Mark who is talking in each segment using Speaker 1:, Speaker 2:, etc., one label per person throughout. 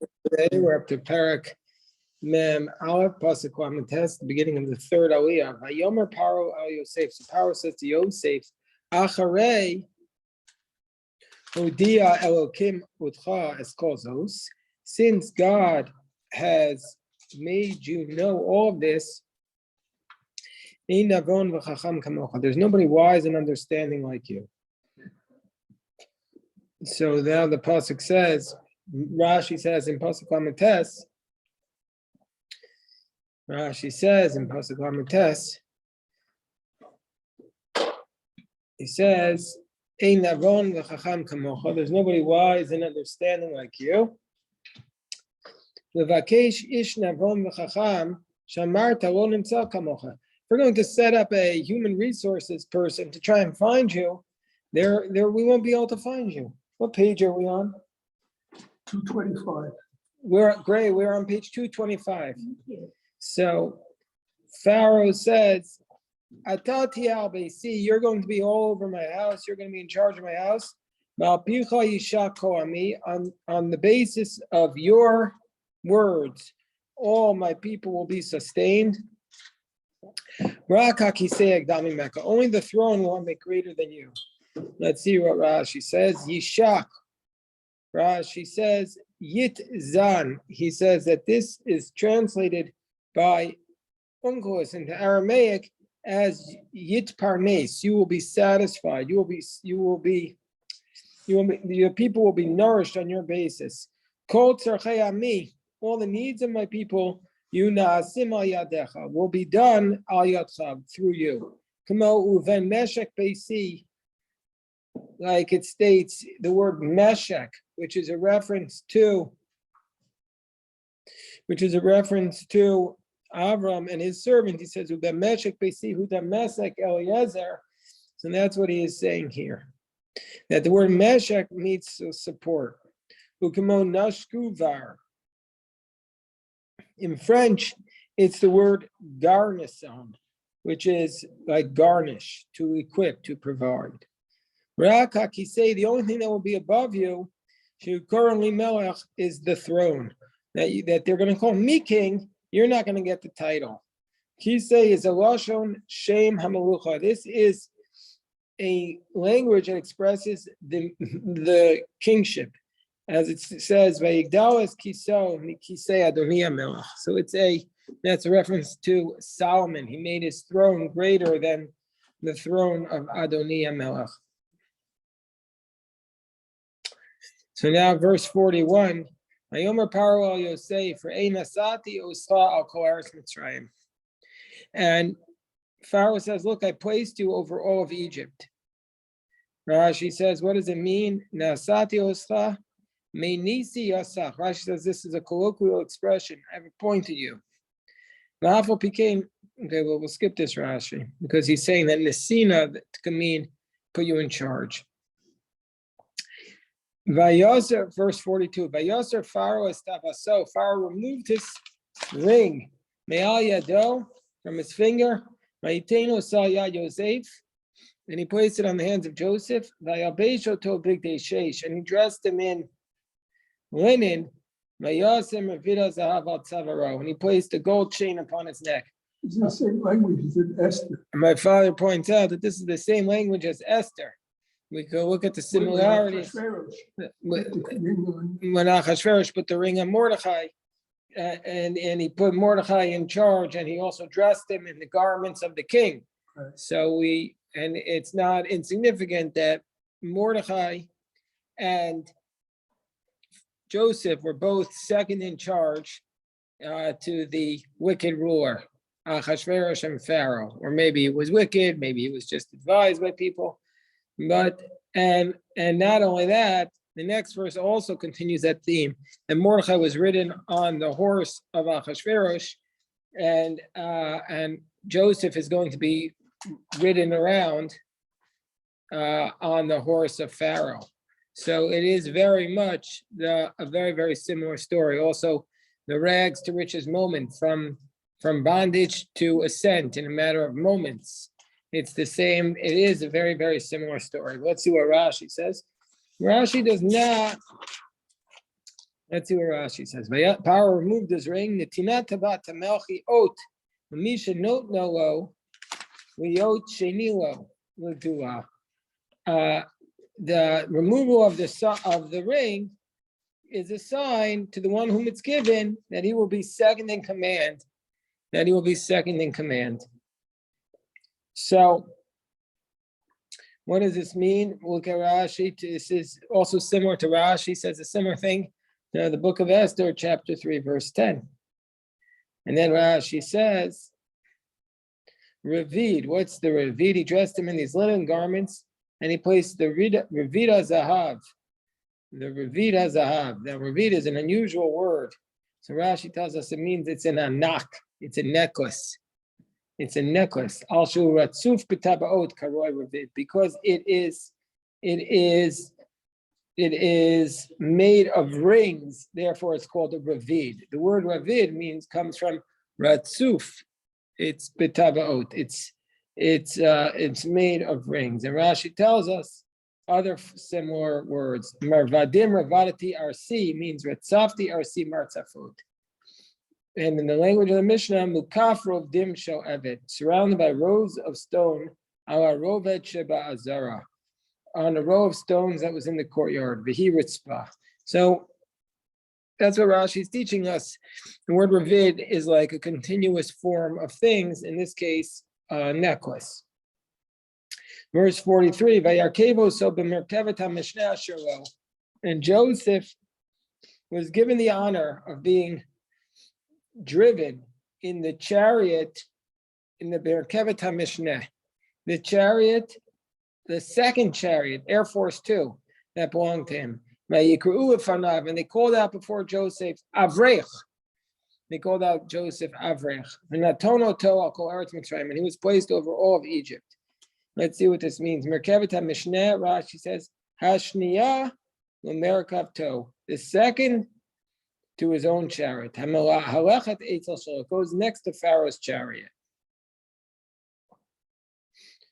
Speaker 1: Today we're up to Parak Mem Aleph Pasuk Lametes, the beginning of the third Aliyah. Vayomer Paro Al Yosef. So Paro says to Yosef, Acharei Odia Elokim Utcha Eskozos. Since God has made you know all of this, there's nobody wise and understanding like you. So now the pasuk says, Rashi says in pasuk Lametes. Rashi says in pasuk Lametes, he says, "Ein navon v'chacham kamocha." There's nobody wise and understanding like you. Levakesh ish navon v'chacham shamarta lo nimtza kamocha. If we're going to set up a human resources person to try and find you, there we won't be able to find you. What page are we on?
Speaker 2: 225.
Speaker 1: We're on page 225. So Pharaoh says, Atati al Beisi, you're going to be all over my house, you're going to be in charge of my house. On the basis of your words, all my people will be sustained. Only the throne will make greater than you. Let's see what Rashi says. Yishak. Rashi says Yit Zan. He says that this is translated by Unkelos into Aramaic as Yit Parnes. You will be satisfied. Your people will be nourished on your basis. Kol tzarchei ami. All the needs of my people, Yuna'asim al yadecha, will be done al yadcha, through you. Kamo uven meshek beisi. Like it states the word Meshach, which is a reference to Avram and his servant. He says, Meshach Beisi Huda Mesech Eliezer. So that's what he is saying here. That the word Meshach means support. Ukamo Nashkuvar. In French, it's the word garnison, which is like garnish, to equip, to provide. Say the only thing that will be above you, currently Melech, is the throne. That they're going to call me king, you're not going to get the title. Kisei is a lashon shem hamalucha. This is a language that expresses the kingship, as it says, "Vayigdalas kiso mikisei Adoniya Melech." So that's a reference to Solomon. He made his throne greater than the throne of Adoniya Melech. So now verse 41, Vayomer Paro al Yosef, for ein nasati oscha al kol eretz Mitzrayim. And Pharaoh says, look, I placed you over all of Egypt. Rashi says, what does it mean? Nasati oscha, meinisi yasach. Rashi says, this is a colloquial expression. I have appointed you. Nahafal became, okay, well, we'll skip this Rashi, because he's saying that Nesina can mean put you in charge. Vayoser, verse 42. Vayoser Pharaoh estavaso. Pharaoh removed his ring, me'al yado, from his finger. Vayitenu sayad Yosef, and he placed it on the hands of Joseph. Vayalbesho to bigdei sheish, and he dressed him in linen. Vayosem revida zahav al tzavaro, and he placed a gold chain upon his neck.
Speaker 2: It's the same language as in Esther.
Speaker 1: And my father points out that this is the same language as Esther. We go look at the similarities. When Achashverosh put the ring on Mordechai, and he put Mordechai in charge, and he also dressed him in the garments of the king.
Speaker 2: Right.
Speaker 1: So it's not insignificant that Mordechai and Joseph were both second in charge to the wicked ruler, Achashverosh and Pharaoh. Or maybe it was wicked, maybe he was just advised by people. But and not only that, the next verse also continues that theme. And Mordechai was ridden on the horse of Achashverosh, and Joseph is going to be ridden around on the horse of Pharaoh. So it is very much a very, very similar story. Also, the rags to riches moment, from bondage to ascent in a matter of moments. It's the same. It is a very, very similar story. Let's see what Rashi says. Rashi does not Let's see what Rashi says. Power removed his ring. Netinat tabat tamelchi ot. Misha not nolo. Liot shenilo. Ludua. The removal of the ring is a sign to the one whom it's given that he will be second in command. That he will be second in command. So, what does this mean? Look at Rashi. This is also similar to Rashi. Says a similar thing. The book of Esther, chapter 3, verse 10. And then Rashi says, Ravid, what's the Ravid? He dressed him in these linen garments, and he placed the Ravida Zahav. The Ravida Zahav. Now, Ravid is an unusual word. So Rashi tells us it means it's an anak. It's a necklace. It's a necklace. Al Shu Ratzuf B'Tabaot Karoi Ravid. Because it is made of rings, therefore it's called a ravid. The word ravid comes from ratzuf. It's betabaot. It's made of rings. And Rashi tells us other similar words. Marvadim ravadati arsi means ratzafti arsi martzafut. And in the language of the Mishnah, mukafrov dim shel evet, surrounded by rows of stone, ala rovet sheba azara, on a row of stones that was in the courtyard, v'hiritzpah. So that's what Rashi is teaching us. The word ravid is like a continuous form of things, in this case, a necklace. Verse 43, Vayarkevo so b'merkevet ha-mishneh asher lo. And Joseph was given the honor of being driven in the chariot, in the merkevet ha-mishneh, the chariot, the second chariot, Air Force 2, that belonged to him. And they called out before Joseph, Avrech. They called out Joseph Avrech. And he was placed over all of Egypt. Let's see what this means. Merkevet HaMishneh, Rashi says, Hashniya l'merkav to. The second to his own chariot. It goes next to Pharaoh's chariot.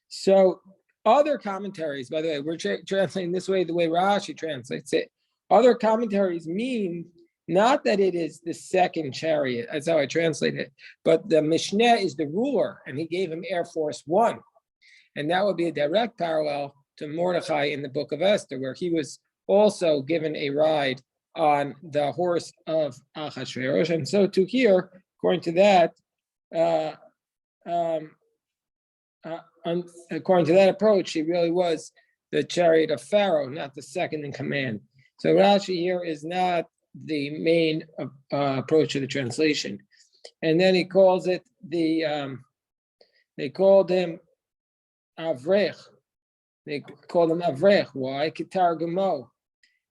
Speaker 1: So, other commentaries, by the way, we're translating this way, the way Rashi translates it. Other commentaries mean not that it is the second chariot, that's how I translate it, but the Mishneh is the ruler, and he gave him Air Force One. And that would be a direct parallel to Mordechai in the book of Esther, where he was also given a ride on the horse of Achashverosh. And so to here, according to that, according to that approach, he really was the chariot of Pharaoh, not the second in command. So Rashi here is not the main approach of the translation. And then he calls it they called him Avrech. They called him Avrech. Why? Kitar Gamo.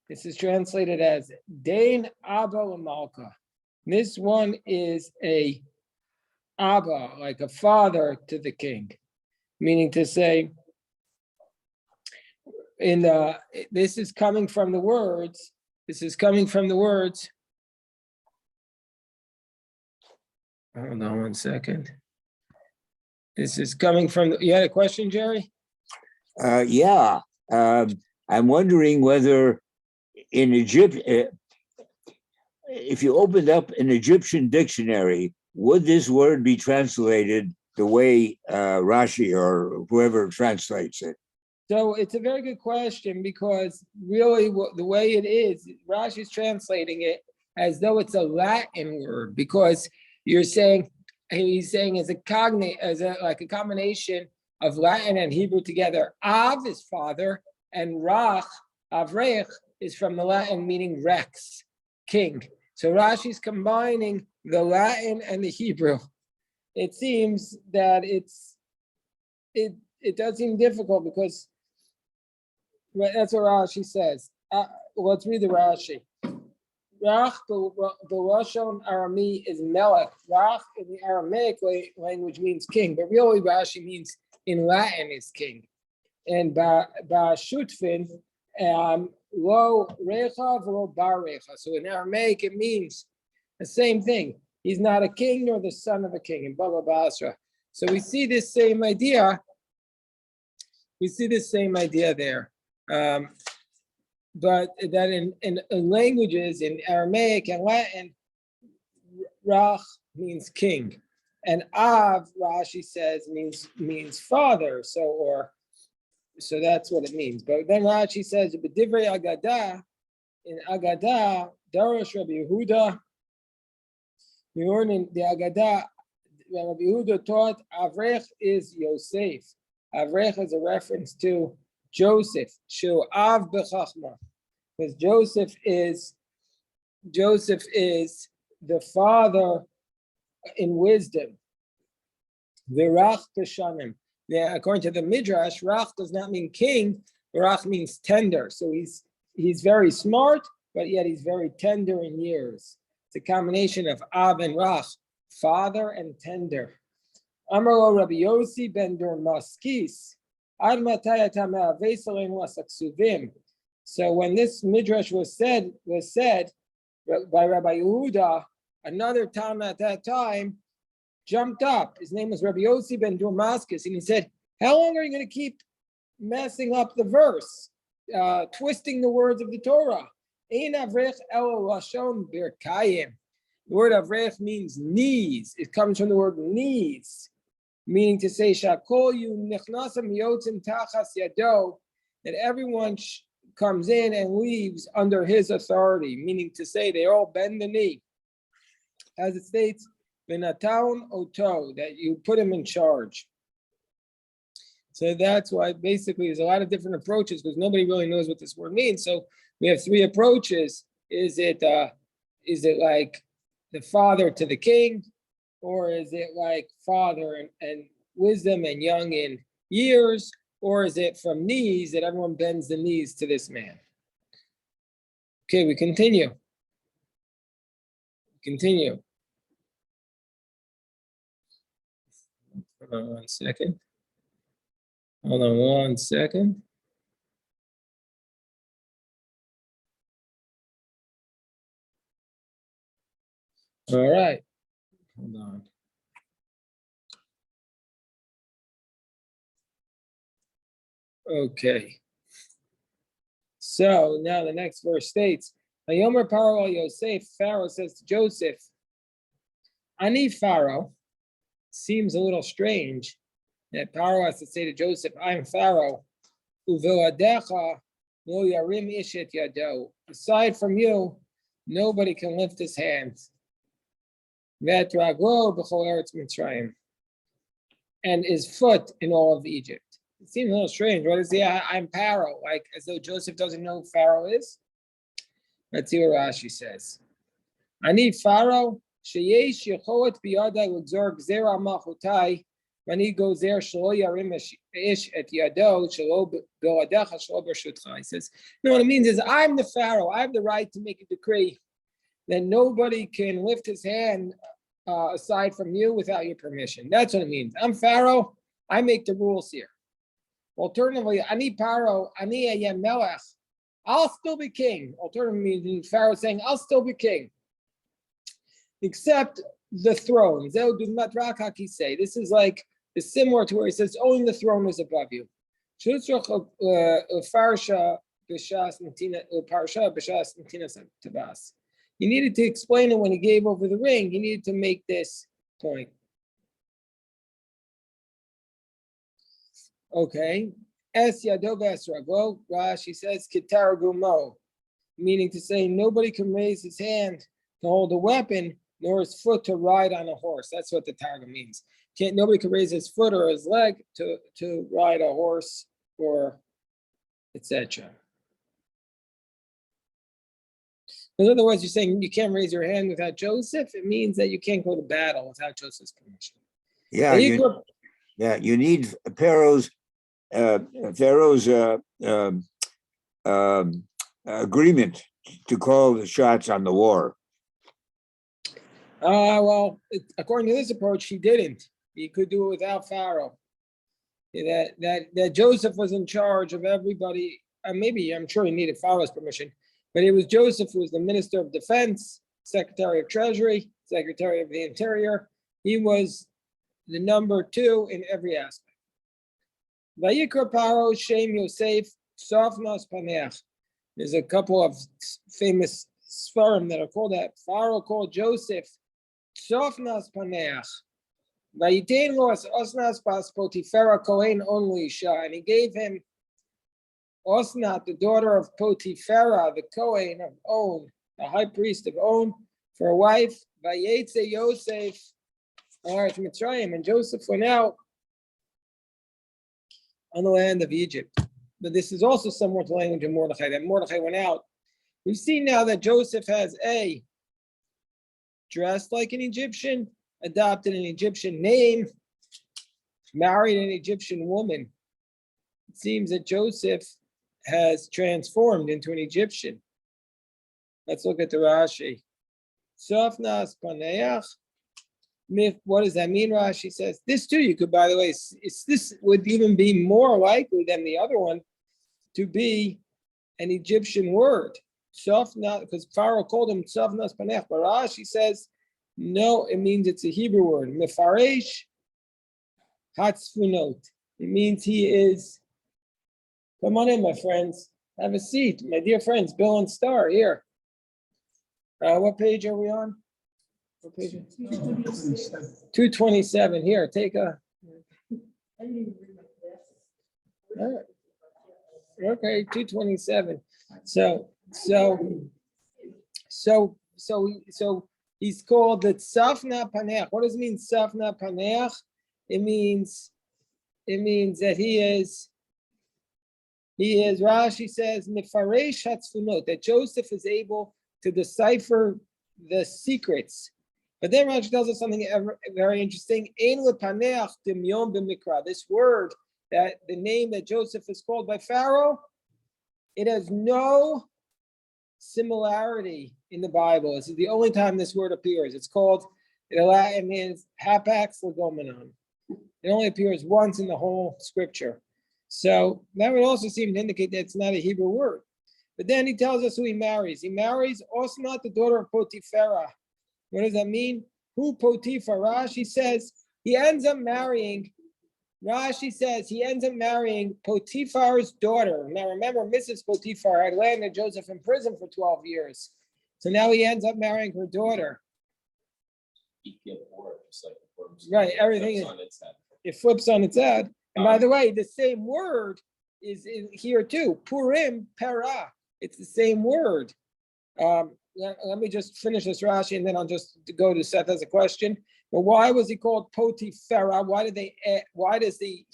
Speaker 1: This is translated as Dain Abba Lamalka. This one is a Abba, like a father to the king. Meaning to say, this is coming from the words. Hold on one second. This is coming from. You had a question, Jerry?
Speaker 3: Yeah. I'm wondering whether in Egypt, if you opened up an Egyptian dictionary, would this word be translated the way Rashi or whoever translates it?
Speaker 1: So it's a very good question, because really the way it is, Rashi's translating it as though it's a Latin word, because he's saying as a cognate, like a combination of Latin and Hebrew together. Av is father, and Rach, Avrech, is from the Latin meaning Rex, king. So Rashi's combining the Latin and the Hebrew. It seems that it does seem difficult, because that's what Rashi says. Let's read the Rashi. Rach, the Lashon Arami is Melech. Rach in the Aramaic language means king, but really Rashi means in Latin is king. And Ba'ashutfin, lo recha v'lo bar recha. So in Aramaic it means the same thing. He's not a king nor the son of a king in Baba Basra. So we see this same idea. We see this same idea there. but that in languages, in Aramaic and Latin, Rach means king, and Av, Rashi says, means father. So that's what it means. But then Rashi says, "B'divrei Agadah," in Agadah, Darash Rabbi Yehuda. We learn in the Agadah, Rabbi Yehuda taught Avrech is Yosef. Avrech is a reference to Joseph. Shu Av b'chachma, because Joseph is the father in wisdom. Virach Teshanim. Yeah, according to the Midrash, Rach does not mean king. Rach means tender. So he's very smart, but yet he's very tender in years. It's a combination of Av and Rach, father and tender. Amaro Rabbi Yossi ben Durmaskis. Ad matay ata me'avei soleinu asaksuvim. So when this Midrash was said by Rabbi Yehuda, another Talmud at that time jumped up. His name was Rabbi Yossi ben Damascus, and he said, "How long are you going to keep messing up the verse, twisting the words of the Torah? Ein avrech elo lashon birkayim." The word avrech means knees. It comes from the word knees, meaning to say shakol yu nichnasam yotzim tachas yado, that everyone comes in and leaves under his authority, meaning to say they all bend the knee. As it states, V'nataun oto, that you put him in charge. So that's why basically there's a lot of different approaches, because nobody really knows what this word means. So we have three approaches. Is it like the father to the king, or is it like father and wisdom and young in years, or is it from knees that everyone bends the knees to this man? Okay, we continue. Hold on one second. All right. Hold on. Okay. So now the next verse states, Vayomer Paro Yosef, Pharaoh says to Joseph, Ani Pharaoh. Seems a little strange that Paro has to say to Joseph, I'm Pharaoh. Uve'adecha lo yarim ish et yado. Aside from you, nobody can lift his hands. Ve'traglo b'chol eretz Mitzrayim. And his foot in all of Egypt. It seems a little strange. What is the I'm Paro? Like as though Joseph doesn't know who Pharaoh is? Let's see what Rashi says. Ani Pharaoh. Sheyesh Yecholet biyadai l'gzor gzera malchutai v'ani gozer shelo yarim ish et yado shelo be'odecha shelo b'rshutcha. He says, no, what it means is I'm the Pharaoh. I have the right to make a decree that nobody can lift his hand aside from you without your permission. That's what it means. I'm Pharaoh. I make the rules here. Alternatively, Ani Paro, Ani ayem melech. I'll still be king. Alternatively, means Pharaoh saying, I'll still be king. Except the throne. This is like similar to where he says only the throne is above you. He needed to explain it when he gave over the ring. He needed to make this point. Okay. Es yado v'esrago. Rashi says kitaragumo, meaning to say nobody can raise his hand to hold a weapon, nor his foot to ride on a horse. That's what the Targum means. Nobody can raise his foot or his leg to ride a horse or etc. In other words, you're saying you can't raise your hand without Joseph. It means that you can't go to battle without Joseph's permission.
Speaker 3: Yeah, you need Pharaoh's agreement to call the shots on the war.
Speaker 1: Well, according to this approach, he didn't. He could do it without Pharaoh. That Joseph was in charge of everybody. Maybe I'm sure he needed Pharaoh's permission, but it was Joseph who was the Minister of Defense, Secretary of Treasury, Secretary of the Interior. He was the number 2 in every aspect. Vayikra Paro Shem Yosef Sofnos Paneach. There's a couple of famous svarim that are called that. Pharaoh called Joseph Tzofnas Paneach. Vayitain lo as Osnas pas Potifera Kohen only Isha, and he gave him Osnat, the daughter of Potifera, the Kohen of On, the high priest of On, for a wife. Vayetze Yosef Aretz Mitzrayim, and Joseph went out on the land of Egypt. But this is also similar to the language of Mordechai, that Mordechai went out. We've seen now that Joseph has dressed like an Egyptian, adopted an Egyptian name, married an Egyptian woman. It seems that Joseph has transformed into an Egyptian. Let's look at the Rashi. Sofnas paneach. What does that mean, Rashi says? This too, you could, by the way, this would even be more likely than the other one to be an Egyptian word. Sofnas, because Pharaoh called him Sofnas paneach, but Rashi says, no, it means it's a Hebrew word. Mefaresh hatzfunot. It means he is. Come on in, my friends. Have a seat, my dear friends. Bill and Star here. What page are we on? What page? 227. Here, take a. Okay, 227. So he's called the Tzafna Paneach. What does it mean, Tzafna Paneach? It means that he is, Rashi says, Mefaresh Hatzfunot, that Joseph is able to decipher the secrets. But then Rashi tells us something very interesting. Ein lepaneach demyon b'mikra. This word, that the name that Joseph is called by Pharaoh, it has no similarity in the Bible. This is the only time this word appears. It's called, it means hapax legomenon. It only appears once in the whole scripture. So that would also seem to indicate that it's not a Hebrew word. But then he tells us who he marries. He marries Osnat, the daughter of Potiphera. What does that mean? Who Potiphar? Rashi says he ends up marrying Potiphar's daughter. Now remember, Mrs. Potiphar had landed Joseph in prison for 12 years. So now he ends up marrying her daughter. Right, everything it flips on its head. And by the way, the same word is in here too. Purim, para. It's the same word. Let me just finish this Rashi and then I'll just go to Seth as a question. But why was he called Potiphera?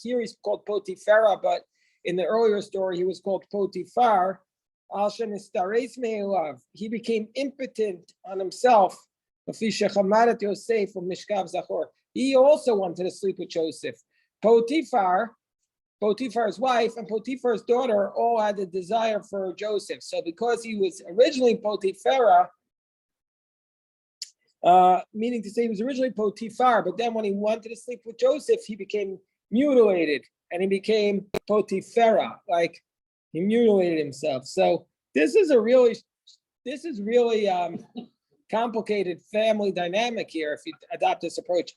Speaker 1: Here he's called Potiphera, but in the earlier story he was called Potiphar. He became impotent on himself. He also wanted to sleep with Joseph. Potiphar's wife and Potiphar's daughter all had a desire for Joseph. So because he was originally Potiphera, meaning to say he was originally Potiphar, but then when he wanted to sleep with Joseph, he became mutilated and he became Potiphera, like he mutilated himself. So this is really complicated family dynamic here if you adopt this approach.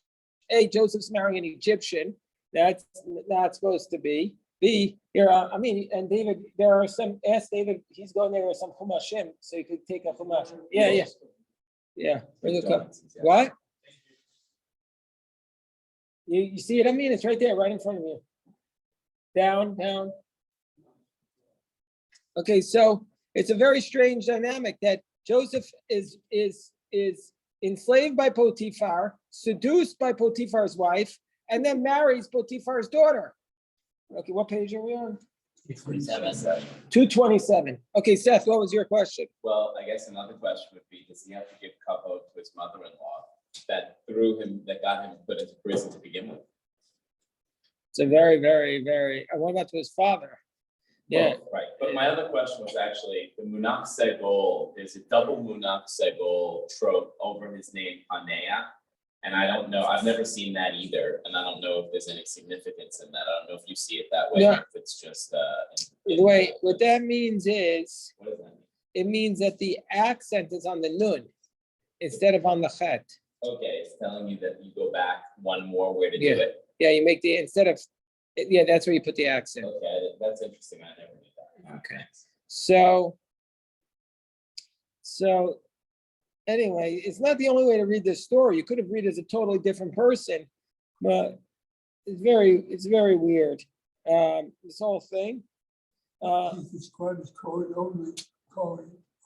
Speaker 1: A, Joseph's marrying an Egyptian. That's not supposed to be. B, here, and David, there are some, ask David, he's going there with some Chumashim, so you could take a Chumash. Yeah. What? You see it? It's right there, right in front of you. Down. Okay, so it's a very strange dynamic that Joseph is enslaved by Potiphar, seduced by Potiphar's wife, and then marries Potiphar's daughter. Okay, what page are we on? 227. Okay, Seth, what was your question?
Speaker 4: Well, I guess another question would be, does he have to give kavod to his mother-in-law that got him put into prison to begin with?
Speaker 1: It's a very, very, very, what about to his father? Yeah.
Speaker 4: Well, right, but my other question was actually, the Munach Segol, there's a double Munach Segol trope over his name, Panea. And I don't know, I've never seen that either. And I don't know if there's any significance in that. I don't know if you see it that way,
Speaker 1: Yeah.
Speaker 4: or if it's just
Speaker 1: What that means is,
Speaker 4: what does that mean?
Speaker 1: it means that the accent is on the nun instead of on the chet.
Speaker 4: Okay, it's telling you that you go back one more way to
Speaker 1: Yeah.
Speaker 4: do it.
Speaker 1: Yeah, you make the, instead of, yeah, that's where you put the accent.
Speaker 4: Okay, that's interesting. I never knew that.
Speaker 1: Okay. So So anyway, it's not the only way to read this story. You could have read it as a totally different person, but it's very weird. This whole thing.
Speaker 2: He's described as calling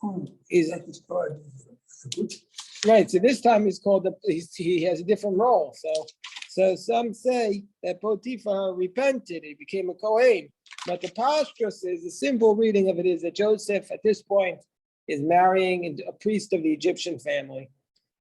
Speaker 2: who
Speaker 1: He's
Speaker 2: not described as a butcher.
Speaker 1: right. So this time he's called he has a different role. So some say that Potiphar repented, he became a Kohen. But the Pashtus is the simple reading of it is that Joseph at this point is marrying a priest of the Egyptian family.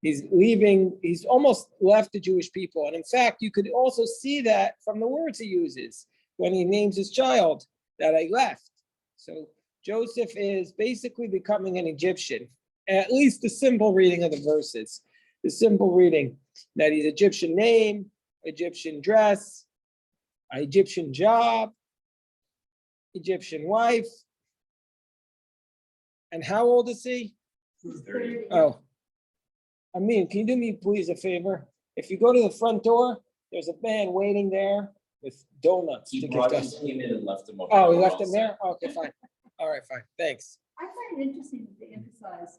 Speaker 1: He's leaving, he's almost left the Jewish people. And in fact, you could also see that from the words he uses when he names his child, that I left. So Joseph is basically becoming an Egyptian, at least the simple reading of the verses. The simple reading that he's Egyptian name, Egyptian dress, Egyptian job, Egyptian wife. And how old is he?
Speaker 4: 30.
Speaker 1: Oh, Amin, can you do me please a favor? If you go to the front door, there's a man waiting there with donuts
Speaker 4: He
Speaker 1: to
Speaker 4: brought,
Speaker 1: give
Speaker 4: he
Speaker 1: us.
Speaker 4: came in and left him over.
Speaker 1: Oh, he
Speaker 4: there
Speaker 1: left him
Speaker 4: also.
Speaker 1: there? Okay, fine. All right, fine. Thanks.
Speaker 5: I find it interesting that they emphasize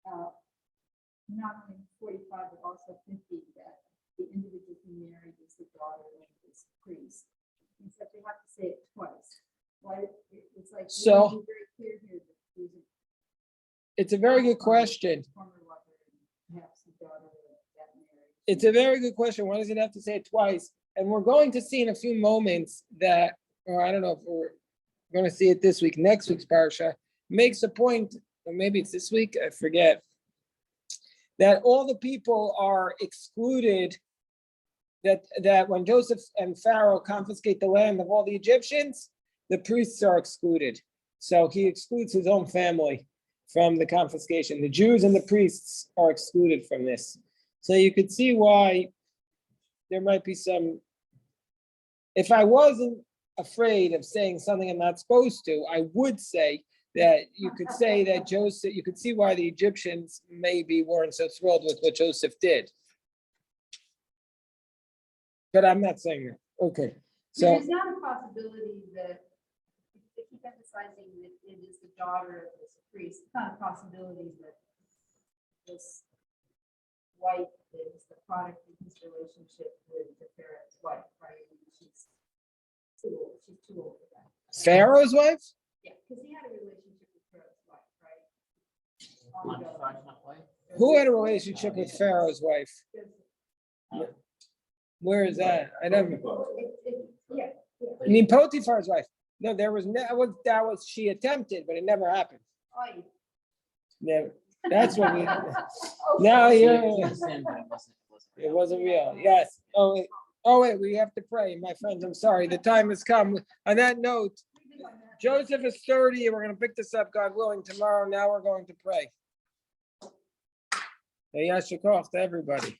Speaker 5: not only 45, but also 50, that the individual who married is the daughter of this priest. Except they have to say it twice. Why, it's like,
Speaker 1: So-
Speaker 5: we want to be very clear here that there's a
Speaker 1: It's a very good question.
Speaker 5: former lover and perhaps the daughter of that marriage.
Speaker 1: It's a very good question. Why does it have to say it twice? And we're going to see in a few moments that, or I don't know if we're going to see it this week, next week's parsha makes a point, or maybe it's this week, I forget, that all the people are excluded, that when Joseph and Pharaoh confiscate the land of all the Egyptians, the priests are excluded. So he excludes his own family from the confiscation. The Jews and the priests are excluded from this. So you could see why there might be some, if I wasn't afraid of saying something I'm not supposed to, I would say that you could say that Joseph, you could see why the Egyptians maybe weren't so thrilled with what Joseph did. But I'm not saying that. Okay, so
Speaker 5: There's not a possibility that, if they keep emphasizing that it is the daughter of this priest, it's not a possibility that this wife is the product of his relationship with the Pharaoh's wife, right? I mean, she's too old for that.
Speaker 1: Pharaoh's wife?
Speaker 5: Yeah, because he had a relationship with Pharaoh's wife, right?
Speaker 1: Who had a relationship with Pharaoh's wife? Where is that? I never.
Speaker 5: Yeah.
Speaker 1: I mean Potiphar's wife. No, there was that was she attempted, but it never happened.
Speaker 5: Oh,
Speaker 1: Never. That's what we.
Speaker 5: okay.
Speaker 1: Now you're.
Speaker 6: It
Speaker 1: It wasn't real. Yes. Oh wait, we have to pray, my friends. I'm sorry. The time has come. On that note, Joseph is 30, and we're going to pick this up, God willing, tomorrow. Now we're going to pray. Hey, Yashikov to everybody.